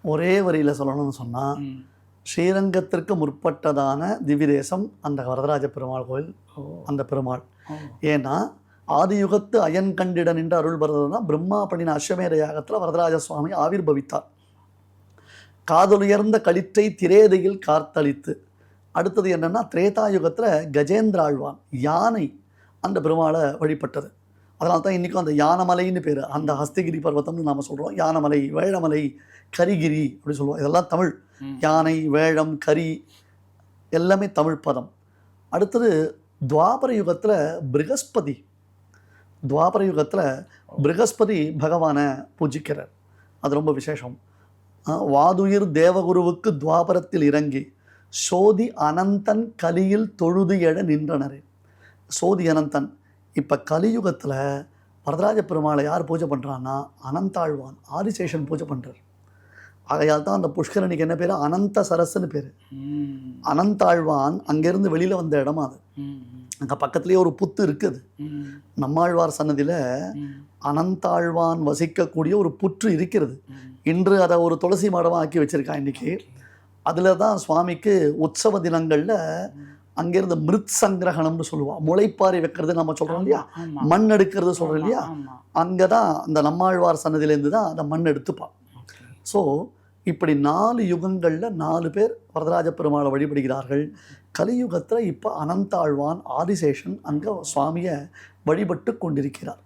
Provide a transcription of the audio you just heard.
ஒரே வரியில் சொல்லணும்னு சொன்னால், ஸ்ரீரங்கத்திற்கு முற்பட்டதான திவ்யதேசம் அந்த வரதராஜ பெருமாள் கோயில். அந்த பெருமாள் ஏன்னா ஆதியுகத்து அயன் கண்டிட நின்று அருள் வருதுன்னா பிரம்மா பண்ணின அஸ்வமேத யாகத்தில் வரதராஜ சுவாமி ஆவிர்பவித்தார். காதலுயர்ந்த களிற்றை திரேதையில் காத்தளித்து. அடுத்தது என்னென்னா திரேதாயுகத்தில் கஜேந்திர ஆழ்வான் யானை அந்த பெருமாளை வழிபட்டது. அதனால தான் இன்றைக்கும் அந்த யானமலைன்னு பேர். அந்த ஹஸ்தகிரி பர்வத்தம்னு நாம் சொல்கிறோம். யானமலை, வேழமலை, கரிகிரி அப்படி சொல்லுவோம். இதெல்லாம் தமிழ். யானை, வேழம், கரி எல்லாமே தமிழ் பதம். அடுத்தது துவாபர யுகத்தில் ப்ரகஸ்பதி. துவாபர யுகத்தில் ப்ரகஸ்பதி பகவானை பூஜிக்கிறார். அது ரொம்ப விசேஷம். வாதுயிர் தேவகுருவுக்கு துவாபரத்தில் இறங்கி சோதி அனந்தன் கலியில் தொழுது எழ நின்றனர். சோதி அனந்தன். இப்போ கலியுகத்தில் வரதராஜ பெருமாளை யார் பூஜை பண்ணுறான்னா அனந்தாழ்வான் ஆதிசேஷன் பூஜை பண்ணுறார். ஆகையால் தான் அந்த புஷ்கரணிக்கு என்ன பேர்? அனந்த சரஸ்ன்னு பேர். அனந்தாழ்வான் அங்கேருந்து வெளியில் வந்த இடமா அது. அங்கே பக்கத்துலேயே ஒரு புத்து இருக்குது. நம்மாழ்வார் சன்னதியில் அனந்தாழ்வான் வசிக்கக்கூடிய ஒரு புற்று இருக்கிறது. இன்று அதை ஒரு துளசி மடமாக ஆக்கி வச்சுருக்கான் இன்றைக்கி. அதில் தான் சுவாமிக்கு உற்சவ தினங்களில் அங்கேருந்து மிருத் சங்கிரகணம்னு சொல்லுவாள். முளைப்பாரி வைக்கிறது நம்ம சொல்கிறோம் இல்லையா, மண் எடுக்கிறது சொல்கிறோம் இல்லையா, அங்கே தான் அந்த நம்மாழ்வார் சன்னதியிலேருந்து தான் அந்த மண் எடுத்துப்பாள். ஸோ இப்படி 4 யுகங்களில் 4 பேர் வரதராஜ பெருமாளை வழிபடுகிறார்கள். கலியுகத்தில் இப்போ அனந்தாழ்வான் ஆதிசேஷன் அங்கே சுவாமியை வழிபட்டு கொண்டிருக்கிறார்.